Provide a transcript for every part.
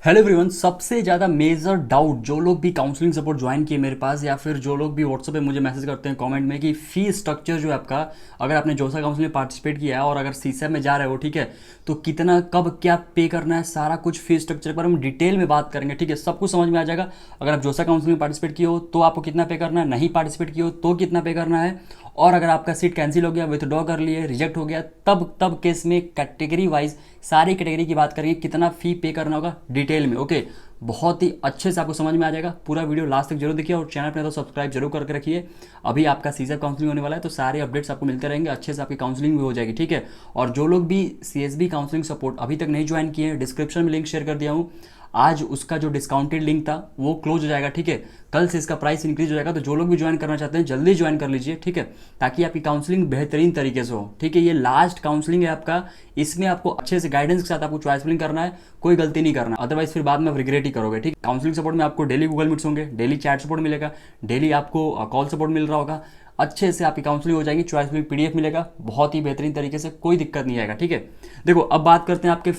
Hello everyone. सबसे ज़्यादा major doubt जो लोग भी काउंसलिंग सपोर्ट ज्वाइन किए मेरे पास या फिर जो लोग भी व्हाट्सएप पे मुझे मैसेज करते हैं कमेंट में कि फ़ी स्ट्रक्चर जो है आपका, अगर आपने जोसा काउंसलिंग में पार्टिसिपेट किया है और अगर सीसैप में जा रहे हो, ठीक है, तो कितना कब क्या पे करना है, सारा कुछ फ़ी स्ट्रक्चर पर हम डिटेल में बात करेंगे। ठीक है, सब कुछ समझ में आ जाएगा। अगर आप जोसा काउंसलिंग में पार्टिसिपेट किए हो तो आपको कितना पे करना है, नहीं पार्टिसिपेट किए हो तो कितना पे करना है, और अगर आपका सीट कैंसिल हो गया, विथड्रॉ कर लिए, रिजेक्ट हो गया, तब तब केस में कैटेगरी वाइज सारी कैटेगरी की बात करेंगे, कितना फी पे करना होगा डिटेल में। ओके, बहुत ही अच्छे से आपको समझ में आ जाएगा। पूरा वीडियो लास्ट तक जरूर देखिए और चैनल पे तो सब्सक्राइब जरूर करके रखिए। अभी आपका सीजर काउंसलिंग होने वाला है तो सारे अपडेट्स आपको मिलते रहेंगे, अच्छे से आपकी काउंसलिंग भी हो जाएगी। ठीक है, और जो लोग भी सीएसबी काउंसलिंग सपोर्ट अभी तक नहीं ज्वाइन किए हैं, डिस्क्रिप्शन में लिंक शेयर कर दिया हूँ। आज उसका जो डिस्काउंटेड लिंक था वो क्लोज हो जाएगा। ठीक है, कल से इसका प्राइस इंक्रीज हो जाएगा, तो जो लोग भी ज्वाइन करना चाहते हैं जल्दी ज्वाइन कर लीजिए। ठीक है, ताकि आपकी काउंसलिंग बेहतरीन तरीके से हो। ठीक है, ये लास्ट काउंसलिंग है आपका, इसमें आपको अच्छे से गाइडेंस के साथ आपको चॉइस फिलिंग करना है, कोई गलती नहीं करना, अदरवाइज फिर बाद में आप रिग्रेट ही करोगे। ठीक है, काउंसलिंग सपोर्ट में आपको डेली गूगल मीट्स होंगे, डेली चैट सपोर्ट मिलेगा, डेली आपको कॉल सपोर्ट मिल रहा होगा, अच्छे से आपकी काउंसलिंग हो जाएगी, चॉइस फिलिंग पीडीएफ मिलेगा, बहुत ही बेहतरीन तरीके से, कोई दिक्कत नहीं आएगा। ठीक है, देखो अब बात करते हैं आपके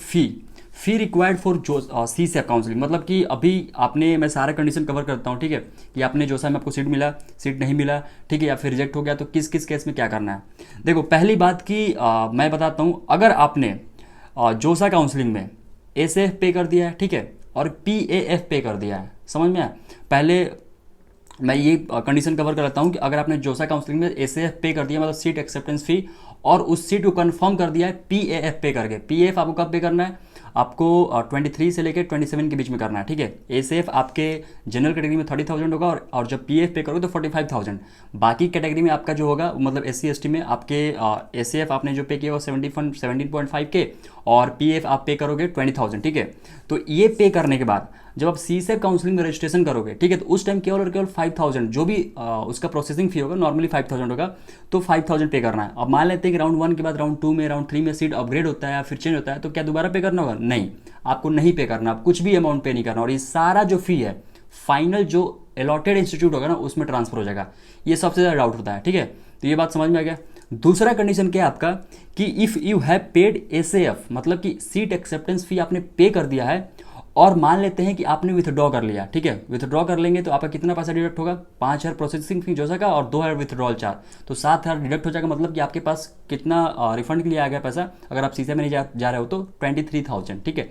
फी रिक्वायर्ड फॉर जो सी सेप काउंसलिंग, मतलब कि अभी आपने, मैं सारा कंडीशन कवर करता हूँ। ठीक है, कि आपने जो सा में आपको सीट मिला, सीट नहीं मिला, ठीक है, या फिर रिजेक्ट हो गया, तो किस किस केस में क्या करना है। देखो पहली बात की मैं बताता हूँ, अगर आपने जोसा काउंसलिंग में एसएफ पे कर दिया है, ठीक है, और पीएएफ पे कर दिया है, समझ में आया। पहले मैं ये कंडीशन कवर कर लेता हूँ कि अगर आपने जोसा काउंसलिंग में एसएफ पे कर दिया, मतलब सीट एक्सेप्टेंस फी, और उस सीट को कंफर्म कर दिया है पीएएफ पे करके। पीएएफ आपको कब पे करना है, आपको 23 से लेकर 27 के बीच में करना है। ठीक है, एसएफ आपके जनरल कैटेगरी में 30,000 होगा, और जब पीएफ पे करोगे तो 45,000। बाकी कैटेगरी में आपका जो होगा, मतलब एससी एसटी में आपके एसएफ आपने जो पे किया वो 17.5 के, और पीएफ आप पे करोगे 20,000। ठीक है, तो ये पे करने के बाद जब आप सी सेप काउंसलिंग में रजिस्ट्रेशन करोगे, ठीक है, तो उस टाइम केवल और केवल 5,000 जो भी उसका प्रोसेसिंग फी होगा, नॉर्मली 5,000 होगा, तो 5,000 पे करना है। अब मान लेते हैं कि राउंड 1 के बाद राउंड 2 में, राउंड 3 में सीट अपग्रेड होता है या फिर चेंज होता है, तो क्या दोबारा पे करना होगा? नहीं, आपको नहीं पे करना, आप कुछ भी अमाउंट पे नहीं करना, और ये सारा जो फी है फाइनल जो अलॉटेड इंस्टीट्यूट होगा ना उसमें ट्रांसफर हो जाएगा। ये सबसे ज़्यादा डाउट होता है। ठीक है, तो ये बात समझ में आ गया। दूसरा कंडीशन क्या है आपका कि if you have paid SAF, मतलब कि सीट एक्सेप्टेंस फी आपने पे कर दिया है, और मान लेते हैं कि आपने विथड्रॉ कर लिया। ठीक है, विथड्रॉ कर लेंगे तो आपका कितना पैसा डिडक्ट होगा? 5,000 प्रोसेसिंग फी जो सका और 2,000 विथड्रॉल चार्ज, तो 7,000 डिडक्ट हो जाएगा। मतलब कि आपके पास कितना रिफंड के लिए आ गया पैसा, अगर आप सीसे में नहीं जा रहे हो तो 23,000। ठीक है,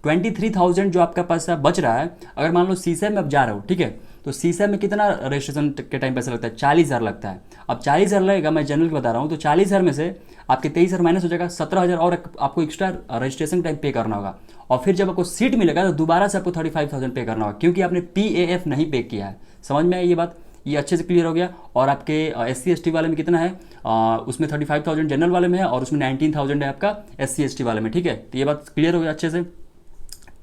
23,000 जो आपका पैसा बच रहा है, अगर मान लो सीसे में आप जा रहे हो, ठीक है, तो सीसे में कितना रजिस्ट्रेशन के टाइम पैसा लगता है? 40,000 लगता है। अब 40,000 लगेगा, मैं जनरल बता रहा हूँ, तो 40,000 में से आपके 23,000 माइनस हो जाएगा, 17,000 और आपको एक्स्ट्रा रजिस्ट्रेशन टाइम पे करना होगा। और फिर जब आपको सीट मिलेगा तो दोबारा से आपको 35,000 पे करना होगा, क्योंकि आपने पीएएफ नहीं पे किया है। समझ में आई ये बात? ये अच्छे से क्लियर हो गया। और आपके एससी एसटी वाले में कितना है, उसमें 35,000 जनरल वाले में है, और उसमें 19,000 है आपका एससी एसटी वाले में। ठीक है, तो ये बात क्लियर हो गया अच्छे से।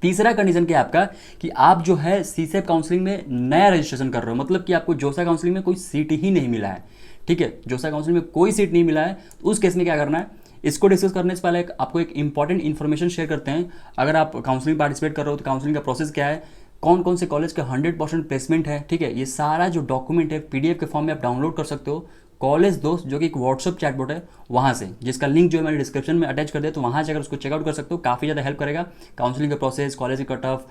तीसरा कंडीशन क्या है आपका कि आप जो है सीसेप काउंसलिंग में नया रजिस्ट्रेशन कर रहे हो, मतलब कि आपको जोसा काउंसलिंग में कोई सीट ही नहीं मिला है। ठीक है, जोसा काउंसलिंग में कोई सीट नहीं मिला है, तो उस केस में क्या करना है, इसको डिस्कस करने से पहले आपको एक इंपॉर्टेंट इन्फॉर्मेशन शेयर करते हैं। अगर आप काउंसलिंग पार्टिसिपेट कर रहे हो तो काउंसलिंग का प्रोसेस क्या है, कौन कौन से कॉलेज का 100% प्लेसमेंट है, ठीक है, ये सारा जो डॉक्यूमेंट है पीडीएफ के फॉर्म में आप डाउनलोड कर सकते हो। कॉलेज दोस्त जो कि एक व्हाट्सअप चैटबॉट है वहाँ से, जिसका लिंक जो है मैंने डिस्क्रिप्शन में अटैच कर दिया, तो वहाँ जाकर उसको चेकआउट कर सकते हो। काफ़ी ज़्यादा हेल्प करेगा, काउंसलिंग का प्रोसेस, कॉलेज का कट ऑफ,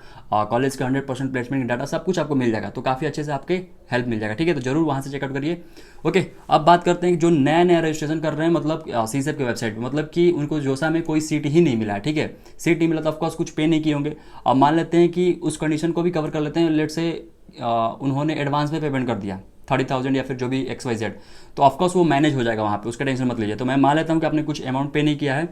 कॉलेज का 100% प्लेसमेंट डाटा, सब कुछ आपको मिल जाएगा, तो काफ़ी अच्छे से आपके हेल्प मिल जाएगा। ठीक है, तो जरूर वहाँ से चेकआउट करिए। ओके, अब बात करते हैं कि जो नया नया रजिस्ट्रेशन कर रहे हैं, मतलब सीसेप की वेबसाइट पर, मतलब कि उनको जोसा में कोई सीट ही नहीं मिला है। ठीक है, सीट नहीं मिला तो ऑफकोर्स कुछ पे नहीं किए होंगे। अब मान लेते हैं कि उस कंडीशन को भी कवर कर लेते हैं, लेट से उन्होंने एडवांस में पेमेंट कर दिया 30,000 या फिर जो भी XYZ, तो ऑफकोर्स वो मैनेज हो जाएगा वहाँ पे, उसका टेंशन मत लीजिए। तो मैं मान लेता हूँ कि आपने कुछ अमाउंट पे नहीं किया है,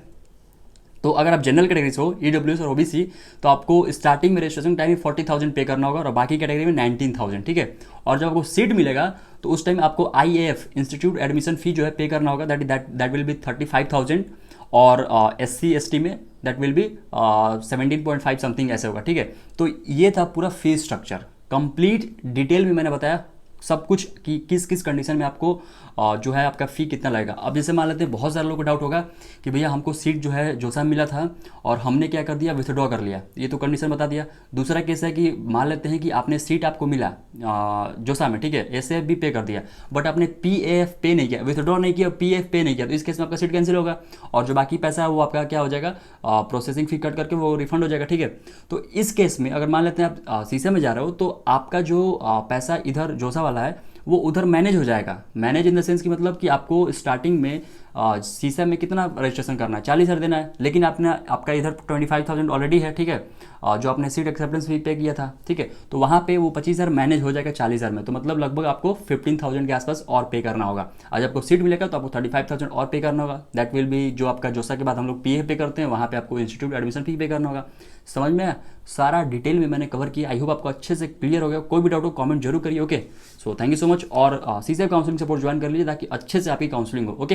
तो अगर आप जनरल कैटेगरी से हो, ईडब्ल्यूएस और ओबीसी, तो आपको स्टार्टिंग में रजिस्ट्रेशन टाइम में 40,000 पे करना होगा, और बाकी कैटेगरी में 19,000। ठीक है, और जब आपको सीट मिलेगा तो उस टाइम आपको IAF इंस्टीट्यूट एडमिशन फी जो है पे करना होगा, दैट विल बी 35,000, और SC ST में दैट विल बी 17.5 समथिंग ऐसे होगा। ठीक है, तो ये था पूरा फीस स्ट्रक्चर, कंप्लीट डिटेल में मैंने बताया, सब कुछ कि किस किस कंडीशन में आपको जो है आपका फ़ी कितना लगेगा। अब जैसे मान लेते हैं बहुत सारे लोगों को डाउट होगा कि भैया हमको सीट जो है जोसा में मिला था और हमने क्या कर दिया, विथड्रॉ कर लिया, ये तो कंडीशन बता दिया। दूसरा केस है कि मान लेते हैं कि आपने सीट आपको मिला जोसा में, ठीक है, एस भी पे कर दिया, बट आपने PAF पे नहीं किया, विथड्रॉ नहीं किया, PAF पे नहीं किया, तो इस केस में आपका सीट कैंसिल होगा और जो बाकी पैसा है वो आपका क्या हो जाएगा, प्रोसेसिंग फ़ी कट करके वो रिफंड हो जाएगा, ठीक है। तो इस केस में अगर मान लेते हैं आप सीसे में जा रहे हो तो आपका जो पैसा इधर जोसा वाला है वो उधर मैनेज हो जाएगा। मैनेज इन द सेंस कि मतलब कि आपको स्टार्टिंग में सीसा में कितना रजिस्ट्रेशन करना है, 40,000 देना है, लेकिन आपने आपका इधर 25,000 ऑलरेडी है, ठीक है, जो आपने सीट एक्सेप्टेंस फी पे किया था, ठीक है, तो वहाँ पे वो 25,000 मैनेज हो जाएगा 40,000 में, तो मतलब लगभग आपको 15,000 के आसपास और पे करना होगा। आज आपको सीट मिलेगा तो आपको 35,000 और पे करना होगा। दैट विल बी जो आपका जोसा के बाद हम लोग PAF पे करते हैं, वहाँ पे आपको इंस्टीट्यूट एडमिशन फी पे करना होगा। समझ में आया? सारा डिटेल में मैंने कवर किया। आई होप आपको अच्छे से क्लियर हो गया। कोई भी डाउट हो कमेंट जरूर करिए। Okay, so thank you so much. और CSET काउंसलिंग सपोर्ट ज्वाइन कर लीजिए ताकि अच्छे से आपकी काउंसलिंग हो। ओके।